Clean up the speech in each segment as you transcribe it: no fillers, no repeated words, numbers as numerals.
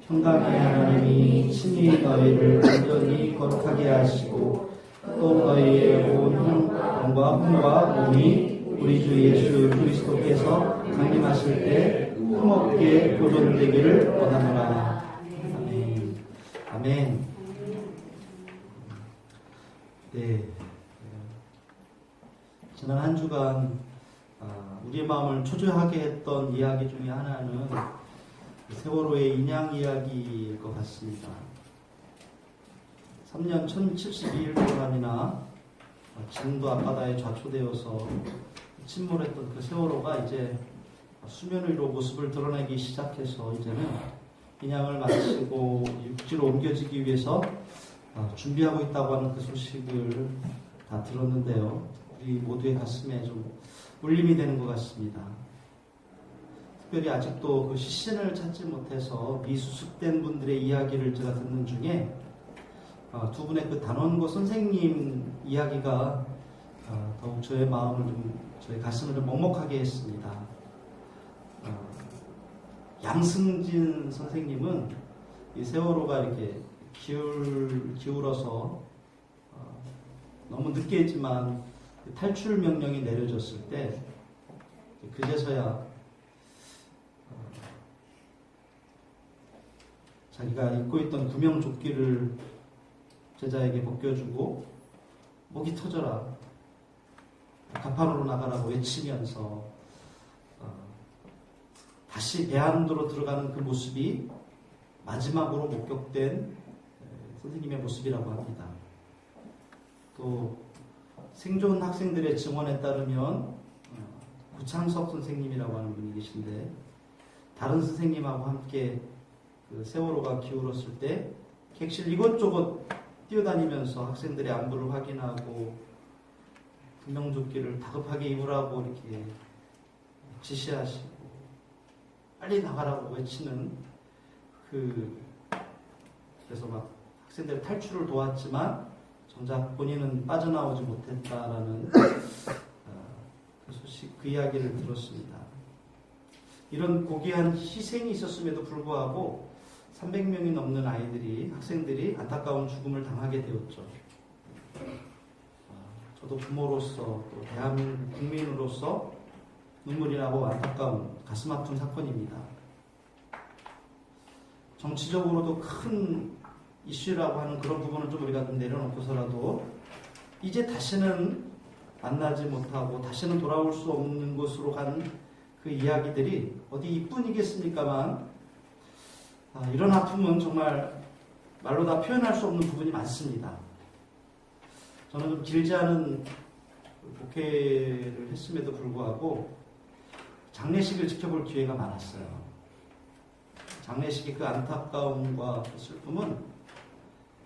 평강의 하나님이 친히 너희를 완전히 거룩하게 하시고 또 너희의 온 영과 혼과 몸이 우리 주 예수 그리스도께서 강림하실 때 흠없게 보존되기를 원하노라. 아멘. 아멘. 네. 지난 한 주간 우리의 마음을 초조하게 했던 이야기 중에 하나는 세월호의 인양 이야기일 것 같습니다. 3년 1072일 동안이나 진도 앞바다에 좌초되어서 침몰했던 그 세월호가 이제 수면 위로 모습을 드러내기 시작해서 이제는 인양을 마치고 육지로 옮겨지기 위해서 준비하고 있다고 하는 그 소식을 다 들었는데요. 우리 모두의 가슴에 좀 울림이 되는 것 같습니다. 특별히 아직도 그 시신을 찾지 못해서 미수습된 분들의 이야기를 제가 듣는 중에 두 분의 그 단원고 선생님 이야기가 더욱 저의 마음을 저의 가슴을 좀 먹먹하게 했습니다. 양승진 선생님은 이 세월호가 이렇게 기울어서 너무 늦게 했지만 탈출 명령이 내려졌을 때 그제서야 자기가 입고 있던 구명조끼를 제자에게 벗겨주고 목이 터져라 갑판으로 나가라고 외치면서 다시 배안도로 들어가는 그 모습이 마지막으로 목격된 선생님의 모습이라고 합니다. 또 생존 학생들의 증언에 따르면 구창석 선생님이라고 하는 분이 계신데 다른 선생님하고 함께 그 세월호가 기울었을 때 객실 이곳저곳 뛰어다니면서 학생들의 안부를 확인하고 구명조끼를 다급하게 입으라고 이렇게 지시하시고 빨리 나가라고 외치는 그래서 막 학생들 탈출을 도왔지만 정작 본인은 빠져나오지 못했다라는 그 소식, 그 이야기를 들었습니다. 이런 고귀한 희생이 있었음에도 불구하고 300명이 넘는 학생들이 안타까운 죽음을 당하게 되었죠. 저도 부모로서 또 대한민국 국민으로서 눈물이 나고 안타까운 가슴 아픈 사건입니다. 정치적으로도 큰 이슈라고 하는 그런 부분을 좀 우리가 좀 내려놓고서라도 이제 다시는 만나지 못하고 다시는 돌아올 수 없는 곳으로 간 그 이야기들이 어디 이뿐이겠습니까만 이런 아픔은 정말 말로 다 표현할 수 없는 부분이 많습니다. 저는 좀 길지 않은 목회를 했음에도 불구하고 장례식을 지켜볼 기회가 많았어요. 장례식의 그 안타까움과 그 슬픔은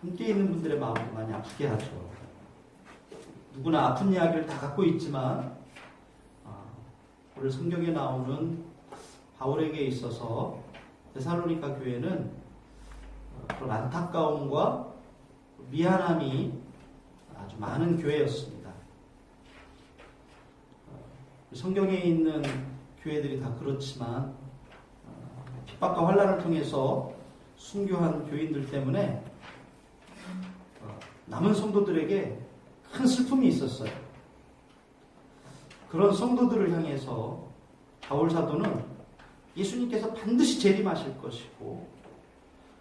함께 있는 분들의 마음을 많이 아프게 하죠. 누구나 아픈 이야기를 다 갖고 있지만 오늘 성경에 나오는 바울에게 있어서 데살로니가 교회는 그런 안타까움과 미안함이 아주 많은 교회였습니다. 성경에 있는 교회들이 다 그렇지만 핍박과 환난을 통해서 순교한 교인들 때문에 남은 성도들에게 큰 슬픔이 있었어요. 그런 성도들을 향해서 바울 사도는 예수님께서 반드시 재림하실 것이고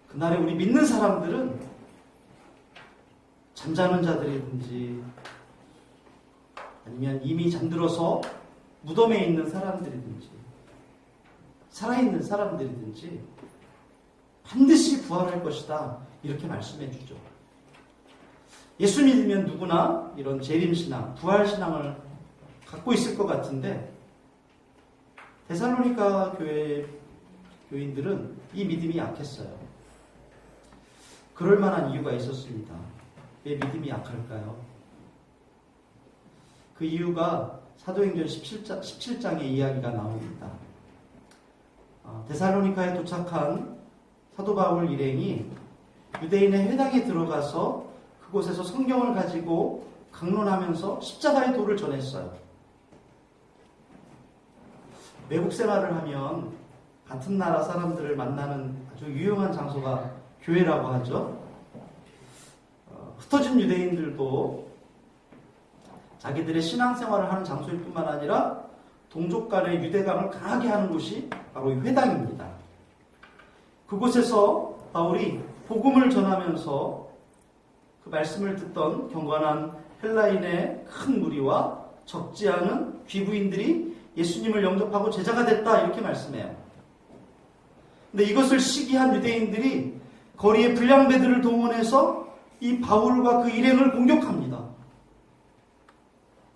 그날에 우리 믿는 사람들은 잠자는 자들이든지 아니면 이미 잠들어서 무덤에 있는 사람들이든지 살아있는 사람들이든지 반드시 부활할 것이다 이렇게 말씀해 주죠. 예수 믿으면 누구나 이런 재림신앙, 부활신앙을 갖고 있을 것 같은데 데살로니가 교회 교인들은 이 믿음이 약했어요. 그럴 만한 이유가 있었습니다. 왜 믿음이 약할까요? 그 이유가 사도행전 17장의 이야기가 나옵니다. 데살로니카에 도착한 사도 바울 일행이 유대인의 회당에 들어가서 그곳에서 성경을 가지고 강론하면서 십자가의 도를 전했어요. 외국 생활을 하면 같은 나라 사람들을 만나는 아주 유용한 장소가 교회라고 하죠. 흩어진 유대인들도 자기들의 신앙생활을 하는 장소일 뿐만 아니라 동족 간의 유대감을 강하게 하는 곳이 바로 이 회당입니다. 그곳에서 바울이 복음을 전하면서 그 말씀을 듣던 경건한 헬라인의 큰 무리와 적지 않은 귀부인들이 예수님을 영접하고 제자가 됐다 이렇게 말씀해요. 근데 이것을 시기한 유대인들이 거리의 불량배들을 동원해서 이 바울과 그 일행을 공격합니다.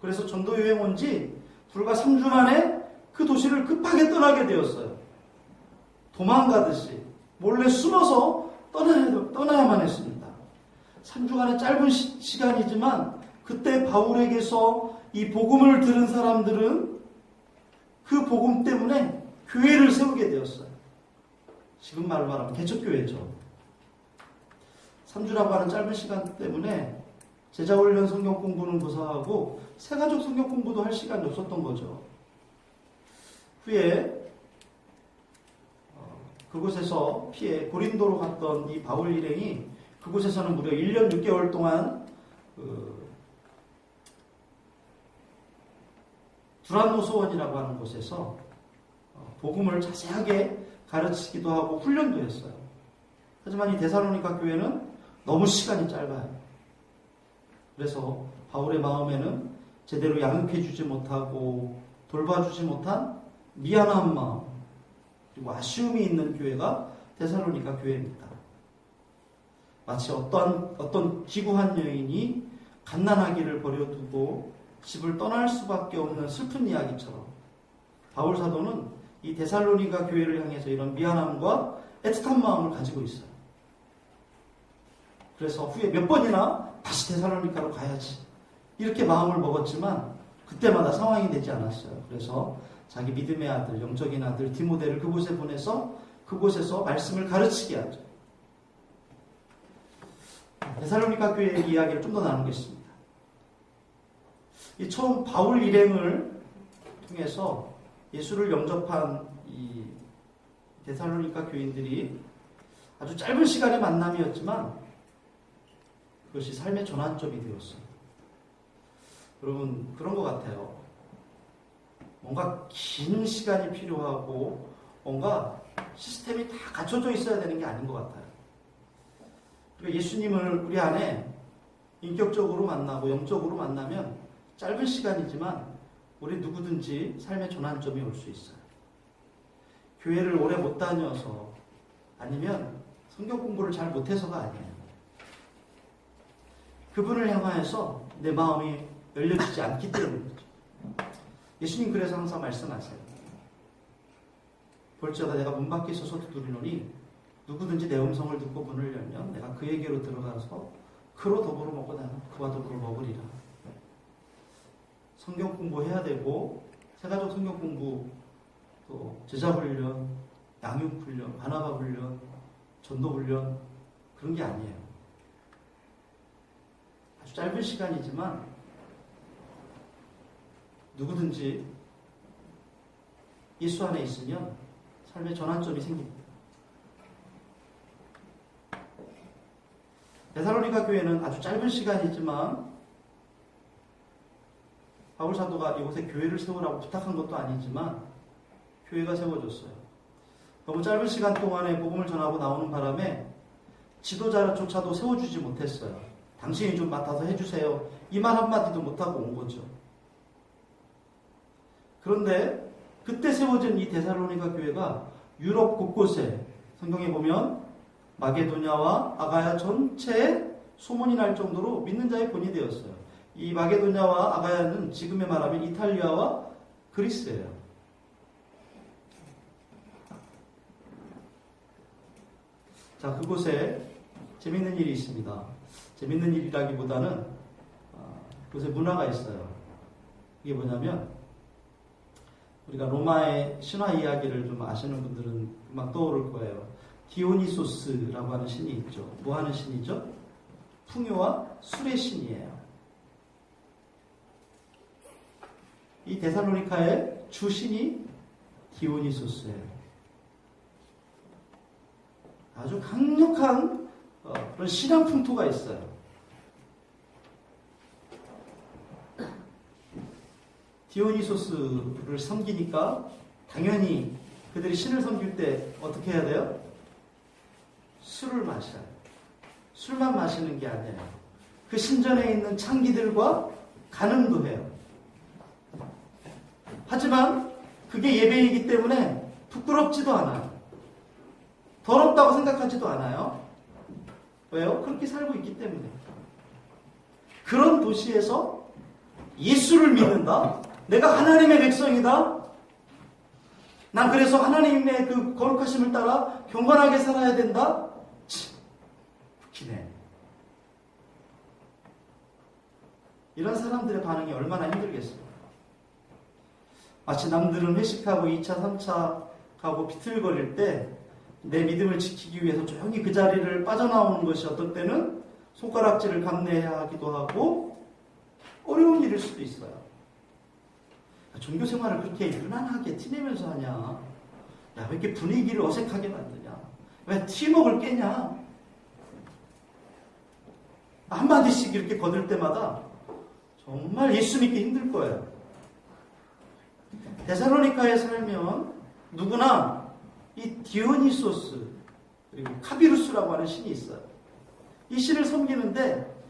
그래서 전도 여행 온 지 불과 3주 만에 그 도시를 급하게 떠나게 되었어요. 도망가듯이 몰래 숨어서 떠나야만 했습니다. 3주간의 짧은 시간이지만 그때 바울에게서 이 복음을 들은 사람들은 그 복음 때문에 교회를 세우게 되었어요. 지금 말로 말하면 개척교회죠. 3주라고 하는 짧은 시간 때문에 제자훈련 성경 공부는 무사하고 새가족 성경 공부도 할 시간이 없었던 거죠. 후에 그곳에서 피해 고린도로 갔던 이 바울 일행이 그곳에서는 무려 1년 6개월 동안 두란노 소원이라고 하는 곳에서 복음을 자세하게 가르치기도 하고 훈련도 했어요. 하지만 이 데살로니가 교회는 너무 시간이 짧아요. 그래서 바울의 마음에는 제대로 양육해주지 못하고 돌봐주지 못한 미안한 마음 그리고 아쉬움이 있는 교회가 데살로니가 교회입니다. 마치 어떤 기구한 여인이 갓난아기를 버려두고 집을 떠날 수밖에 없는 슬픈 이야기처럼 바울 사도는 이 데살로니가 교회를 향해서 이런 미안함과 애틋한 마음을 가지고 있어요. 그래서 후에 몇 번이나 다시 데살로니가로 가야지 이렇게 마음을 먹었지만 그때마다 상황이 되지 않았어요. 그래서 자기 믿음의 아들, 영적인 아들 디모데를 그곳에 보내서 그곳에서 말씀을 가르치게 하죠. 데살로니가 교회의 이야기를 좀 더 나누겠습니다. 이 처음 바울 일행을 통해서 예수를 영접한 이 데살로니가 교인들이 아주 짧은 시간의 만남이었지만 그것이 삶의 전환점이 되었어요. 여러분 그런 것 같아요. 뭔가 긴 시간이 필요하고 뭔가 시스템이 다 갖춰져 있어야 되는 게 아닌 것 같아요. 그러니까 예수님을 우리 안에 인격적으로 만나고 영적으로 만나면 짧은 시간이지만 우리 누구든지 삶의 전환점이 올 수 있어요. 교회를 오래 못 다녀서 아니면 성경 공부를 잘 못해서가 아니에요. 그분을 향하여서 내 마음이 열려지지 않기 때문이죠. 예수님 그래서 항상 말씀하세요. 볼지어다 내가 문 밖에 서서 두드리노니 누구든지 내 음성을 듣고 문을 열면 내가 그에게로 들어가서 그로 더불어 먹고 나는 그와 더불어 먹으리라. 성경 공부해야 되고 새가족 성경 공부 또 제자 훈련, 양육 훈련, 바나바 훈련, 전도 훈련 그런 게 아니에요. 아주 짧은 시간이지만 누구든지 예수 안에 있으면 삶의 전환점이 생깁니다. 데살로니가 교회는 아주 짧은 시간이지만 바울 사도가 이곳에 교회를 세우라고 부탁한 것도 아니지만 교회가 세워졌어요. 너무 짧은 시간 동안에 복음을 전하고 나오는 바람에 지도자조차도 세워주지 못했어요. 당신이 좀 맡아서 해주세요. 이 말 한마디도 못하고 온 거죠. 그런데 그때 세워진 이 데살로니가 교회가 유럽 곳곳에 성경에 보면 마게도냐와 아가야 전체에 소문이 날 정도로 믿는 자의 본이 되었어요. 이 마게도냐와 아가야는 지금의 말하면 이탈리아와 그리스예요. 자, 그곳에 재밌는 일이 있습니다. 재밌는 일이라기보다는 그곳에 문화가 있어요. 이게 뭐냐면 우리가 로마의 신화 이야기를 좀 아시는 분들은 막 떠오를 거예요. 디오니소스라고 하는 신이 있죠. 뭐 하는 신이죠? 풍요와 술의 신이에요. 이 데살로니카의 주신이 디오니소스예요. 아주 강력한 그런 신앙 풍토가 있어요. 디오니소스를 섬기니까 당연히 그들이 신을 섬길 때 어떻게 해야 돼요? 술을 마셔요. 술만 마시는 게 아니에요. 그 신전에 있는 창기들과 간음도 해요. 하지만 그게 예배이기 때문에 부끄럽지도 않아요. 더럽다고 생각하지도 않아요. 왜요? 그렇게 살고 있기 때문에. 그런 도시에서 예수를 믿는다? 내가 하나님의 백성이다? 난 그래서 하나님의 그 거룩하심을 따라 경건하게 살아야 된다? 웃기네. 이런 사람들의 반응이 얼마나 힘들겠어요. 마치 남들은 회식하고 2차, 3차 가고 비틀거릴 때 내 믿음을 지키기 위해서 조용히 그 자리를 빠져나오는 것이 어떤 때는 손가락질을 감내해야 하기도 하고 어려운 일일 수도 있어요. 종교 생활을 그렇게 유난하게 티내면서 하냐? 야, 왜 이렇게 분위기를 어색하게 만드냐? 왜 팀워크를 깨냐? 한마디씩 이렇게 거들 때마다 정말 예수 믿기 힘들 거예요. 데살로니가에 살면 누구나 이 디오니소스 그리고 카비루스라고 하는 신이 있어요. 이 신을 섬기는데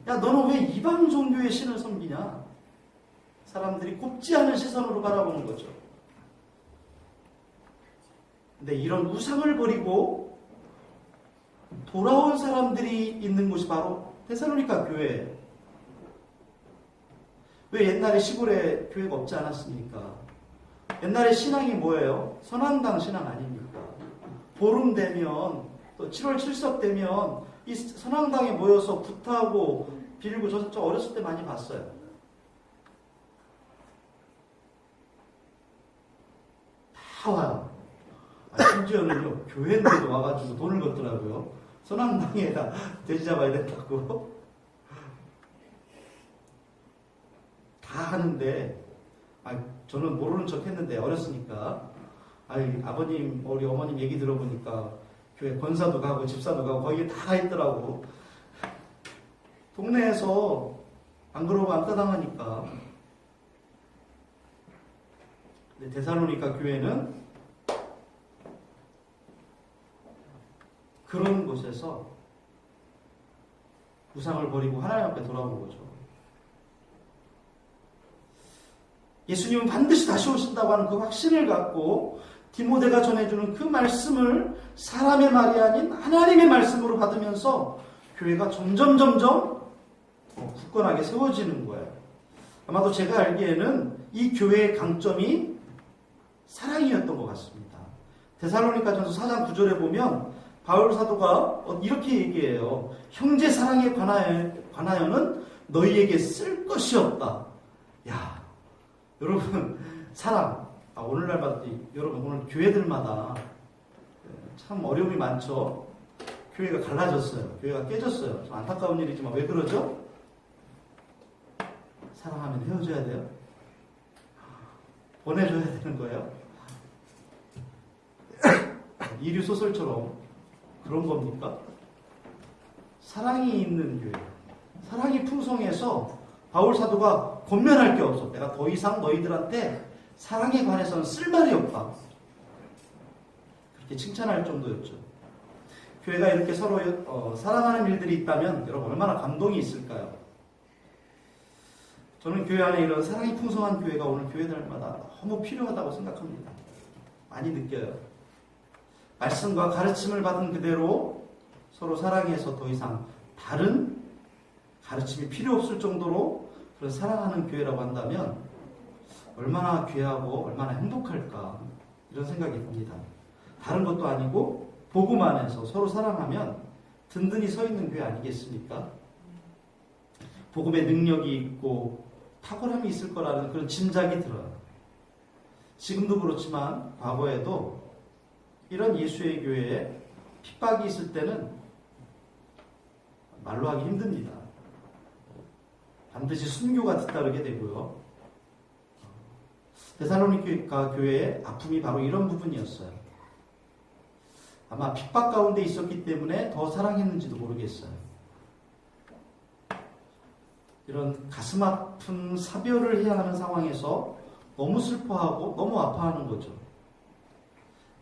야, 너는 왜 이방 종교의 신을 섬기냐? 사람들이 곱지 않은 시선으로 바라보는 거죠. 근데 이런 우상을 버리고 돌아온 사람들이 있는 곳이 바로 데살로니가 교회예요. 왜 옛날에 시골에 교회가 없지 않았습니까? 옛날에 신앙이 뭐예요? 선한당 신앙 아닙니까? 보름 되면 또 7월 7석 되면 이 선한당에 모여서 굿하고 빌고 저 어렸을 때 많이 봤어요. 다 와요. 심지어는요, 교회인데도 와가지고 돈을 걷더라고요. 선한당에다 돼지 잡아야 된다고. 다 하는데, 저는 모르는 척 했는데, 어렸으니까. 아버님, 우리 어머님 얘기 들어보니까, 교회 권사도 가고, 집사도 가고, 거기 다 있더라고. 동네에서 안 그러고 안 따당하니까. 근데 데살로니가 교회는 그런 곳에서 우상을 버리고 하나님 앞에 돌아온 거죠. 예수님은 반드시 다시 오신다고 하는 그 확신을 갖고 디모데가 전해주는 그 말씀을 사람의 말이 아닌 하나님의 말씀으로 받으면서 교회가 점점 굳건하게 세워지는 거예요. 아마도 제가 알기에는 이 교회의 강점이 사랑이었던 것 같습니다. 데살로니가전서 4장 9절에 보면 바울 사도가 이렇게 얘기해요. 형제 사랑에 관하여는 너희에게 쓸 것이 없다. 야, 여러분 사랑. 오늘날 여러분 오늘 교회들마다 참 어려움이 많죠. 교회가 갈라졌어요. 교회가 깨졌어요. 좀 안타까운 일이지만 왜 그러죠? 사랑하면 헤어져야 돼요. 보내줘야 되는 거예요. 이류 소설처럼 그런 겁니까? 사랑이 있는 교회, 사랑이 풍성해서 바울 사도가 권면할 게 없어. 내가 더 이상 너희들한테 사랑에 관해서는 쓸 말이 없다. 그렇게 칭찬할 정도였죠. 교회가 이렇게 서로 사랑하는 일들이 있다면 여러분 얼마나 감동이 있을까요? 저는 교회 안에 이런 사랑이 풍성한 교회가 오늘 교회들마다 너무 필요하다고 생각합니다. 많이 느껴요. 말씀과 가르침을 받은 그대로 서로 사랑해서 더 이상 다른 가르침이 필요 없을 정도로 그런 사랑하는 교회라고 한다면 얼마나 귀하고 얼마나 행복할까 이런 생각이 듭니다. 다른 것도 아니고 복음 안에서 서로 사랑하면 든든히 서 있는 교회 아니겠습니까? 복음의 능력이 있고 탁월함이 있을 거라는 그런 짐작이 들어요. 지금도 그렇지만 과거에도 이런 예수의 교회에 핍박이 있을 때는 말로 하기 힘듭니다. 반드시 순교가 뒤따르게 되고요. 데살로니가 교회의 아픔이 바로 이런 부분이었어요. 아마 핍박 가운데 있었기 때문에 더 사랑했는지도 모르겠어요. 이런 가슴 아픈 사별을 해야 하는 상황에서 너무 슬퍼하고 너무 아파하는 거죠.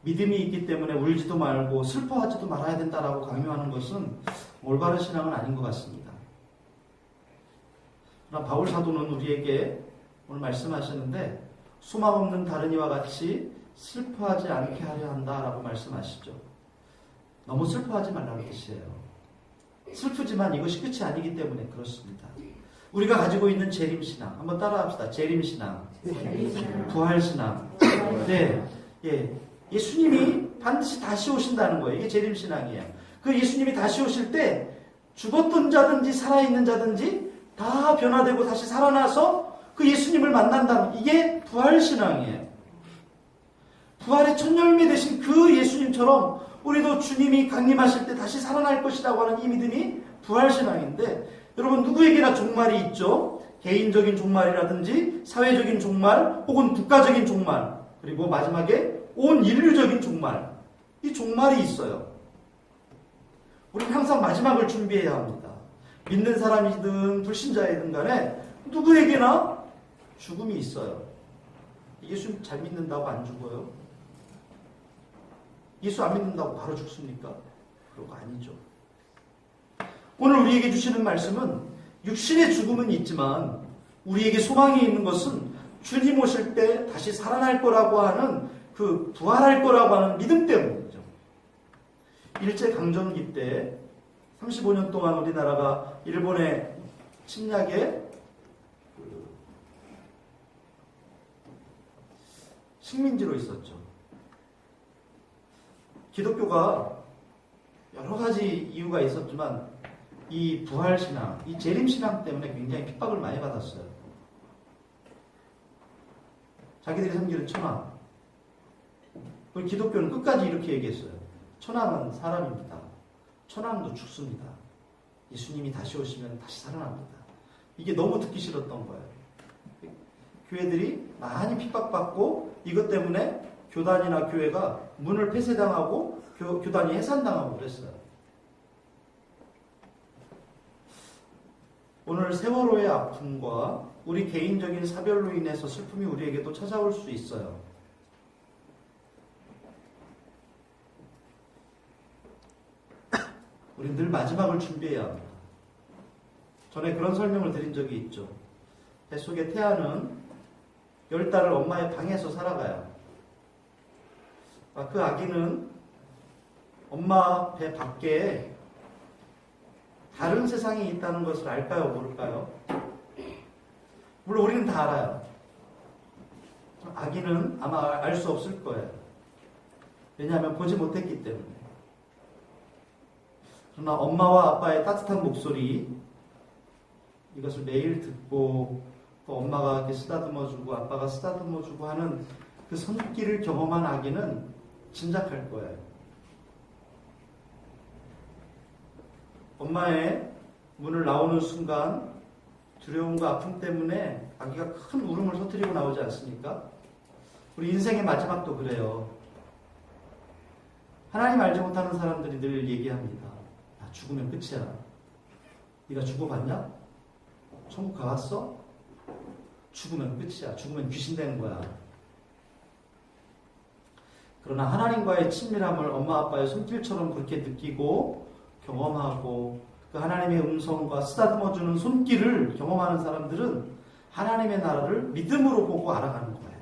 믿음이 있기 때문에 울지도 말고 슬퍼하지도 말아야 된다라고 강요하는 것은 올바른 신앙은 아닌 것 같습니다. 그러나 바울 사도는 우리에게 오늘 말씀하시는데 소망 없는 다른 이와 같이 슬퍼하지 않게 하려 한다라고 말씀하시죠. 너무 슬퍼하지 말라는 뜻이에요. 슬프지만 이것이 끝이 아니기 때문에 그렇습니다. 우리가 가지고 있는 재림신앙 한번 따라합시다. 재림신앙, 부활신앙. 네, 예수님이 반드시 다시 오신다는 거예요. 이게 재림신앙이에요. 그 예수님이 다시 오실 때 죽었던 자든지 살아있는 자든지 다 변화되고 다시 살아나서 그 예수님을 만난다는 이게 부활신앙이에요. 부활의 첫 열매 되신 그 예수님처럼 우리도 주님이 강림하실 때 다시 살아날 것이라고 하는 이 믿음이 부활신앙인데 여러분 누구에게나 종말이 있죠. 개인적인 종말이라든지 사회적인 종말 혹은 국가적인 종말 그리고 마지막에 온 인류적인 종말 이 종말이 있어요. 우리는 항상 마지막을 준비해야 합니다. 믿는 사람이든 불신자이든 간에 누구에게나 죽음이 있어요. 예수 잘 믿는다고 안 죽어요? 예수 안 믿는다고 바로 죽습니까? 그런 거 아니죠. 오늘 우리에게 주시는 말씀은 육신의 죽음은 있지만 우리에게 소망이 있는 것은 주님 오실 때 다시 살아날 거라고 하는 그 부활할 거라고 하는 믿음 때문이죠. 일제강점기 때 35년 동안 우리나라가 일본의 침략에 식민지로 있었죠. 기독교가 여러 가지 이유가 있었지만 이 부활신앙, 이 재림신앙 때문에 굉장히 핍박을 많이 받았어요. 자기들이 섬기는 천황. 우리 기독교는 끝까지 이렇게 얘기했어요. 천황은 사람입니다. 천황도 죽습니다. 예수님이 다시 오시면 다시 살아납니다. 이게 너무 듣기 싫었던 거예요. 교회들이 많이 핍박받고 이것 때문에 교단이나 교회가 문을 폐쇄당하고 교단이 해산당하고 그랬어요. 오늘 세월호의 아픔과 우리 개인적인 사별로 인해서 슬픔이 우리에게도 찾아올 수 있어요. 우린 늘 마지막을 준비해야 합니다. 전에 그런 설명을 드린 적이 있죠. 뱃속의 태아는 10달을 엄마의 방에서 살아가요. 그 아기는 엄마 배 밖에 다른 세상이 있다는 것을 알까요? 모를까요? 물론 우리는 다 알아요. 아기는 아마 알 수 없을 거예요. 왜냐하면 보지 못했기 때문에. 그러나 엄마와 아빠의 따뜻한 목소리 이것을 매일 듣고 또 엄마가 이렇게 쓰다듬어주고 아빠가 쓰다듬어주고 하는 그 손길을 경험한 아기는 짐작할 거예요. 엄마의 문을 나오는 순간 두려움과 아픔 때문에 아기가 큰 울음을 터뜨리고 나오지 않습니까? 우리 인생의 마지막도 그래요. 하나님 알지 못하는 사람들이 늘 얘기합니다. 야, 죽으면 끝이야. 네가 죽어봤냐? 천국 가봤어? 죽으면 끝이야. 죽으면 귀신 되는 거야. 그러나 하나님과의 친밀함을 엄마 아빠의 손길처럼 그렇게 느끼고 경험하고 그 하나님의 음성과 쓰다듬어주는 손길을 경험하는 사람들은 하나님의 나라를 믿음으로 보고 알아가는 거예요.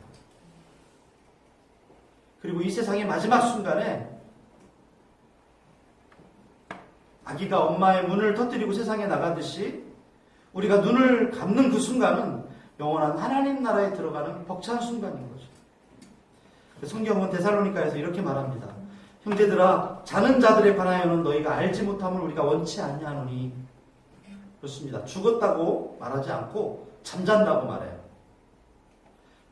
그리고 이 세상의 마지막 순간에 아기가 엄마의 문을 터뜨리고 세상에 나가듯이 우리가 눈을 감는 그 순간은 영원한 하나님 나라에 들어가는 벅찬 순간인 거죠. 성경은 데살로니가에서 이렇게 말합니다. 형제들아 자는 자들에 관하여는 너희가 알지 못함을 우리가 원치 아니하노니. 그렇습니다. 죽었다고 말하지 않고 잠잔다고 말해요.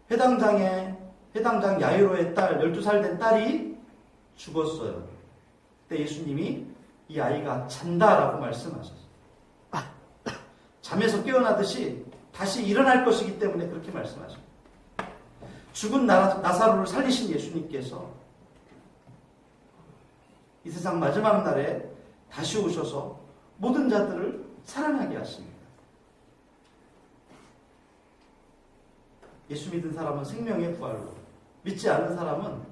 회당장 야이로의 딸 12살 된 딸이 죽었어요. 그때 예수님이 이 아이가 잔다라고 말씀하셨어요. 잠에서 깨어나듯이 다시 일어날 것이기 때문에 그렇게 말씀하십니다. 죽은 나사로를 살리신 예수님께서 이 세상 마지막 날에 다시 오셔서 모든 자들을 살아나게 하십니다. 예수 믿은 사람은 생명의 부활로, 믿지 않는 사람은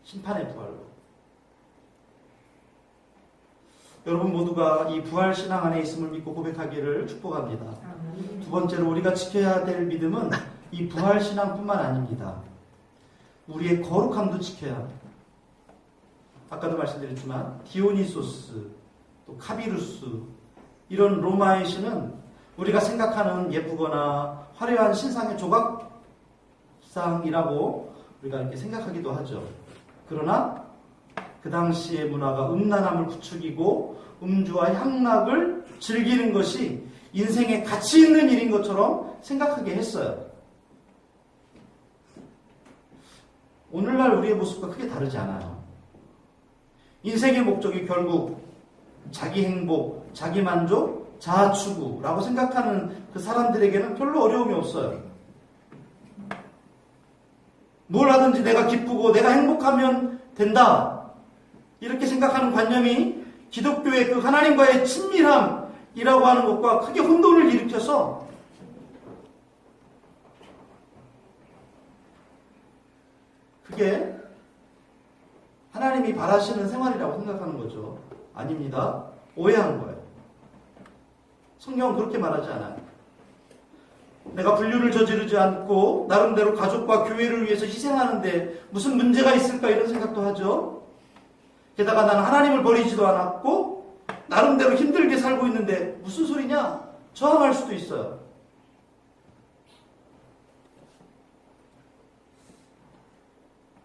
심판의 부활로. 여러분 모두가 이 부활신앙 안에 있음을 믿고 고백하기를 축복합니다. 두 번째로 우리가 지켜야 될 믿음은 이 부활신앙뿐만 아닙니다. 우리의 거룩함도 지켜야 합니다. 아까도 말씀드렸지만 디오니소스, 또 카비루스, 이런 로마의 신은 우리가 생각하는 예쁘거나 화려한 신상의 조각상이라고 우리가 이렇게 생각하기도 하죠. 그러나 그 당시의 문화가 음란함을 부추기고 음주와 향락을 즐기는 것이 인생에 가치 있는 일인 것처럼 생각하게 했어요. 오늘날 우리의 모습과 크게 다르지 않아요. 인생의 목적이 결국 자기 행복, 자기 만족, 자아 추구라고 생각하는 그 사람들에게는 별로 어려움이 없어요. 뭘 하든지 내가 기쁘고 내가 행복하면 된다. 이렇게 생각하는 관념이 기독교의 그 하나님과의 친밀함이라고 하는 것과 크게 혼돈을 일으켜서 그게 하나님이 바라시는 생활이라고 생각하는 거죠. 아닙니다. 오해한 거예요. 성경은 그렇게 말하지 않아요. 내가 불륜을 저지르지 않고 나름대로 가족과 교회를 위해서 희생하는데 무슨 문제가 있을까 이런 생각도 하죠. 게다가 나는 하나님을 버리지도 않았고 나름대로 힘들게 살고 있는데 무슨 소리냐? 저항할 수도 있어요.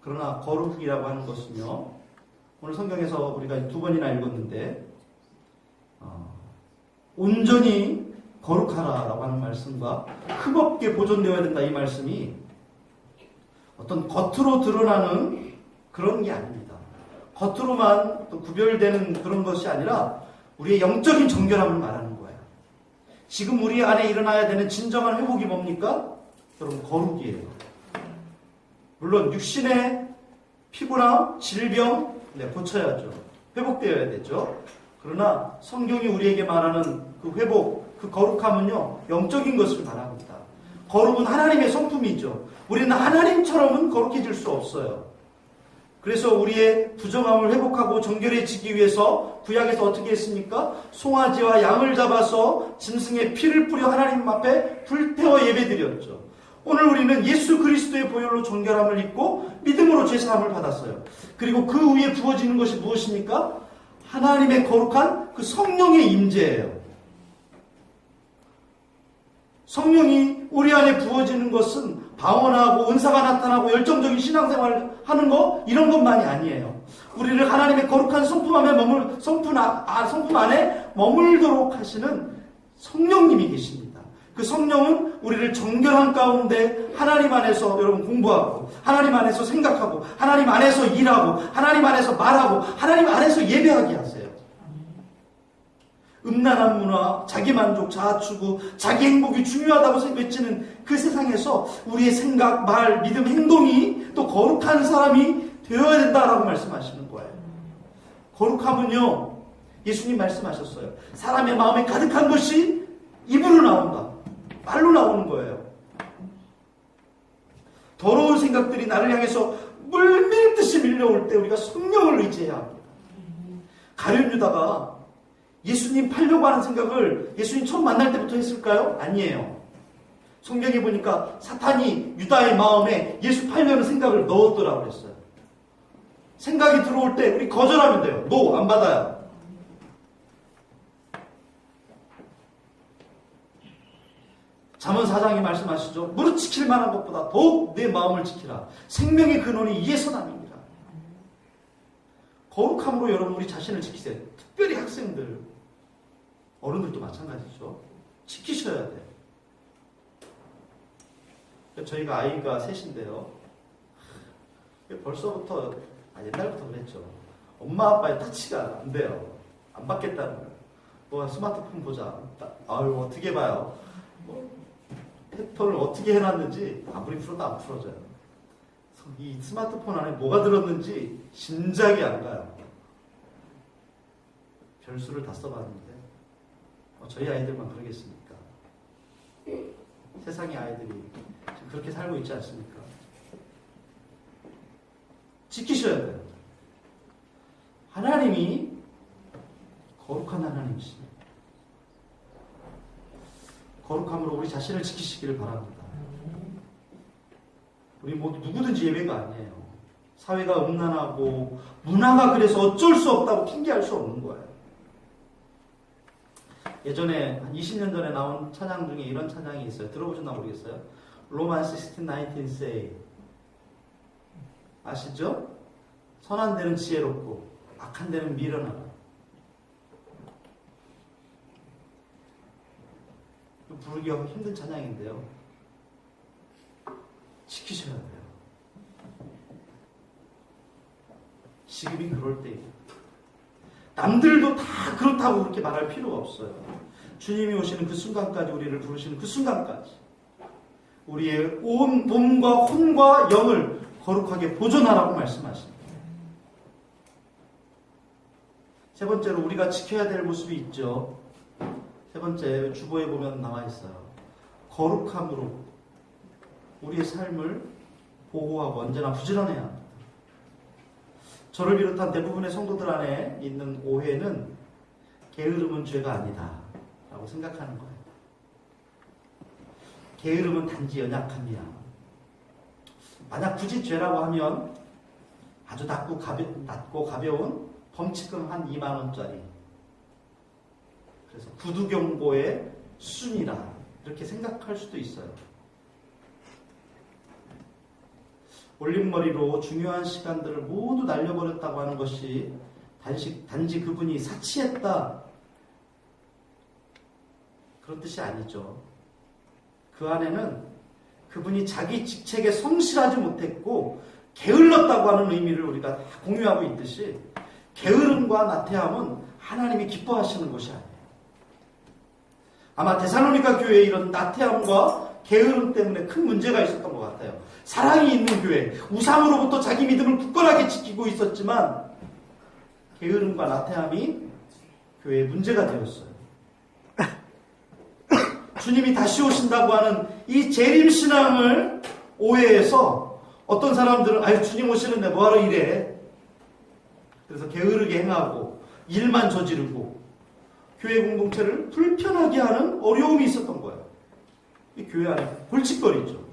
그러나 거룩이라고 하는 것은요, 오늘 성경에서 우리가 두 번이나 읽었는데 온전히 거룩하라라고 하는 말씀과 흠없게 보존되어야 된다 이 말씀이 어떤 겉으로 드러나는 그런 게 아닙니다. 겉으로만 또 구별되는 그런 것이 아니라 우리의 영적인 정결함을 말하는 거예요. 지금 우리 안에 일어나야 되는 진정한 회복이 뭡니까? 여러분, 거룩이에요. 물론 육신의 피곤함, 질병 고쳐야죠. 회복되어야 되죠. 그러나 성경이 우리에게 말하는 그 회복, 그 거룩함은요, 영적인 것을 말합니다. 거룩은 하나님의 성품이죠. 우리는 하나님처럼은 거룩해질 수 없어요. 그래서 우리의 부정함을 회복하고 정결해지기 위해서 구약에서 어떻게 했습니까? 송아지와 양을 잡아서 짐승의 피를 뿌려 하나님 앞에 불태워 예배드렸죠. 오늘 우리는 예수 그리스도의 보혈로 정결함을 입고 믿음으로 죄사함을 받았어요. 그리고 그 위에 부어지는 것이 무엇입니까? 하나님의 거룩한 그 성령의 임재예요. 성령이 우리 안에 부어지는 것은 방언하고 은사가 나타나고 열정적인 신앙생활을 하는 거 이런 것만이 아니에요. 우리를 하나님의 거룩한 성품 안에 머물도록 하시는 성령님이 계십니다. 그 성령은 우리를 정결한 가운데 하나님 안에서 여러분 공부하고 하나님 안에서 생각하고 하나님 안에서 일하고 하나님 안에서 말하고 하나님 안에서 예배하게 하세요. 음란한 문화, 자기만족, 자아추구, 자기 행복이 중요하다고 외치는 그 세상에서 우리의 생각, 말, 믿음, 행동이 또 거룩한 사람이 되어야 된다라고 말씀하시는 거예요. 거룩함은요, 예수님 말씀하셨어요. 사람의 마음에 가득한 것이 입으로 나온다. 말로 나오는 거예요. 더러운 생각들이 나를 향해서 물밀듯이 밀려올 때 우리가 성령을 의지해야 합니다. 가룟 유다가 예수님 팔려고 하는 생각을 예수님 처음 만날 때부터 했을까요? 아니에요. 성경에 보니까 사탄이 유다의 마음에 예수 팔려는 생각을 넣었더라고 그랬어요. 생각이 들어올 때 우리 거절하면 돼요. 노, 안 받아요. 잠언 4장이 말씀하시죠. 무릇 지킬 만한 것보다 더욱 내 마음을 지키라. 생명의 근원이 이에서 남입니다. 거룩함으로 여러분 우리 자신을 지키세요. 특별히 학생들, 어른들도 마찬가지죠. 지키셔야 돼요. 저희가 아이가 셋인데요. 벌써부터 옛날부터 그랬죠. 엄마 아빠의 터치가 안 돼요. 안 받겠다는 거예요. 뭐 스마트폰 보자. 아유 어떻게 봐요. 패턴을 어떻게 해놨는지 아무리 풀어도 안 풀어져요. 이 스마트폰 안에 뭐가 들었는지 짐작이 안 가요. 별수를 다 써봤는데 저희 아이들만 그러겠습니까? 세상의 아이들이 지금 그렇게 살고 있지 않습니까? 지키셔야 돼요. 하나님이 거룩한 하나님이십니다. 거룩함으로 우리 자신을 지키시기를 바랍니다. 우리 모두 누구든지 예외가 아니에요. 사회가 음란하고 문화가 그래서 어쩔 수 없다고 핑계할 수 없는 거예요. 예전에 한 20년 전에 나온 찬양 중에 이런 찬양이 있어요. 들어보셨나 모르겠어요. 로만 16:19 say 아시죠? 선한 데는 지혜롭고 악한 데는 미련하다. 부르기가 힘든 찬양인데요. 지키셔야 돼요. 지금이 그럴 때입니다. 남들도 다 그렇다고 그렇게 말할 필요가 없어요. 주님이 오시는 그 순간까지, 우리를 부르시는 그 순간까지 우리의 온 몸과 혼과 영을 거룩하게 보존하라고 말씀하십니다. 세 번째로 우리가 지켜야 될 모습이 있죠. 세 번째, 주보에 보면 나와 있어요. 거룩함으로 우리의 삶을 보호하고 언제나 부지런해야 합니다. 저를 비롯한 대부분의 성도들 안에 있는 오해는 게으름은 죄가 아니다 라고 생각하는 거예요. 게으름은 단지 연약함이야. 만약 굳이 죄라고 하면 아주 낮고 가벼운 범칙금 한 2만 원짜리, 그래서 구두경보의 수준이라 이렇게 생각할 수도 있어요. 올림머리로 중요한 시간들을 모두 날려버렸다고 하는 것이 단지 그분이 사치했다, 그런 뜻이 아니죠. 그 안에는 그분이 자기 직책에 성실하지 못했고 게을렀다고 하는 의미를 우리가 다 공유하고 있듯이, 게으름과 나태함은 하나님이 기뻐하시는 것이 아니에요. 아마 데살로니가 교회에 이런 나태함과 게으름 때문에 큰 문제가 있었던 것 같아요. 사랑이 있는 교회, 우상으로부터 자기 믿음을 굳건하게 지키고 있었지만 게으름과 나태함이 교회의 문제가 되었어요. 주님이 다시 오신다고 하는 이 재림신앙을 오해해서 어떤 사람들은 아유, 주님 오시는데 뭐하러 이래? 그래서 게으르게 행하고 일만 저지르고 교회 공동체를 불편하게 하는 어려움이 있었던 거예요. 이 교회 안에 골칫거리죠.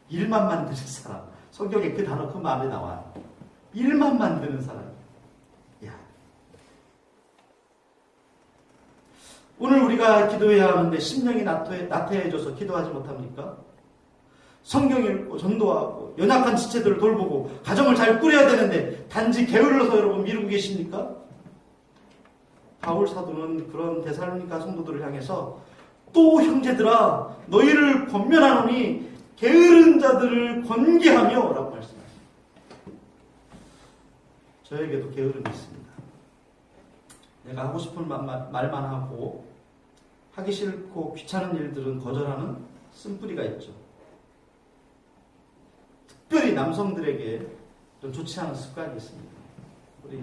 일만 만드는 사람. 성경에 그 단어 그 마음에 나와요. 일만 만드는 사람. 야. 오늘 우리가 기도해야 하는데 심령이 나태해져서 기도하지 못합니까? 성경 읽고 전도하고 연약한 지체들을 돌보고 가정을 잘 꾸려야 되는데 단지 게을러서 여러분 미루고 계십니까? 바울 사도는 그런 데살로니가 성도들을 향해서 또 형제들아 너희를 권면하노니 게으른 자들을 권계하며 라고 말씀하십니다. 저에게도 게으름이 있습니다. 내가 하고 싶은 말만 하고 하기 싫고 귀찮은 일들은 거절하는 쓴뿌리가 있죠. 특별히 남성들에게 좀 좋지 않은 습관이 있습니다. 우리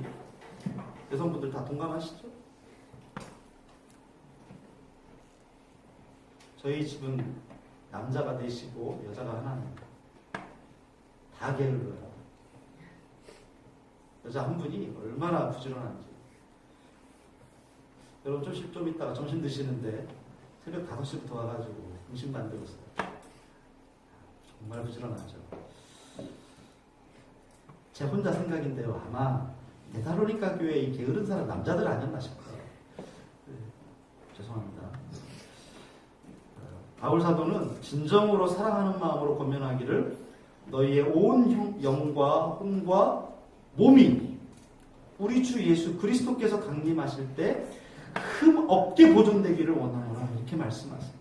여성분들 다 동감하시죠? 저희 집은 남자가 넷이고 여자가 하나입니다. 다 게을러요. 여자 한 분이 얼마나 부지런한지. 여러분 좀 이따가 점심 드시는데 새벽 5시부터 와가지고 음식 만들었어요. 정말 부지런하죠. 제 혼자 생각인데요. 아마 데살로니가 교회에 이 게으른 사람 남자들 아니었나 싶어요. 죄송합니다. 바울 사도는 진정으로 사랑하는 마음으로 권면하기를 너희의 온 영과 혼과 몸이 우리 주 예수 그리스도께서 강림하실 때 흠 없게 보존되기를 원하노라 이렇게 말씀하세요.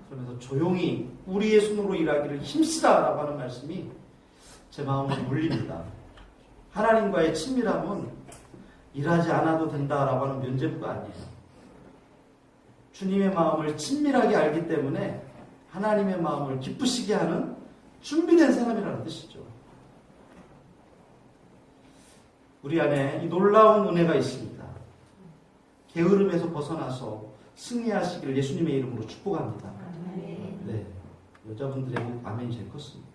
그러면서 조용히 우리의 손으로 일하기를 힘쓰라라고 하는 말씀이 제 마음을 울립니다. 하나님과의 친밀함은 일하지 않아도 된다라고 하는 면죄부가 아니에요. 주님의 마음을 친밀하게 알기 때문에 하나님의 마음을 기쁘시게 하는 준비된 사람이라는 뜻이죠. 우리 안에 이 놀라운 은혜가 있습니다. 게으름에서 벗어나서 승리하시기를 예수님의 이름으로 축복합니다. 네, 여자분들에게 아멘이 제일 컸습니다.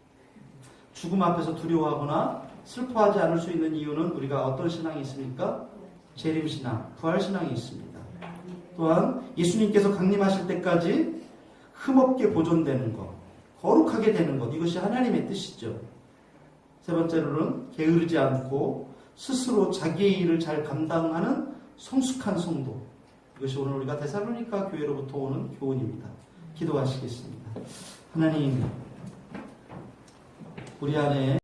죽음 앞에서 두려워하거나 슬퍼하지 않을 수 있는 이유는 우리가 어떤 신앙이 있습니까? 재림신앙, 부활신앙이 있습니다. 또한 예수님께서 강림하실 때까지 흠없게 보존되는 것, 거룩하게 되는 것, 이것이 하나님의 뜻이죠. 세 번째로는 게으르지 않고 스스로 자기의 일을 잘 감당하는 성숙한 성도. 이것이 오늘 우리가 데살로니가 교회로부터 오는 교훈입니다. 기도하시겠습니다. 하나님, 우리 안에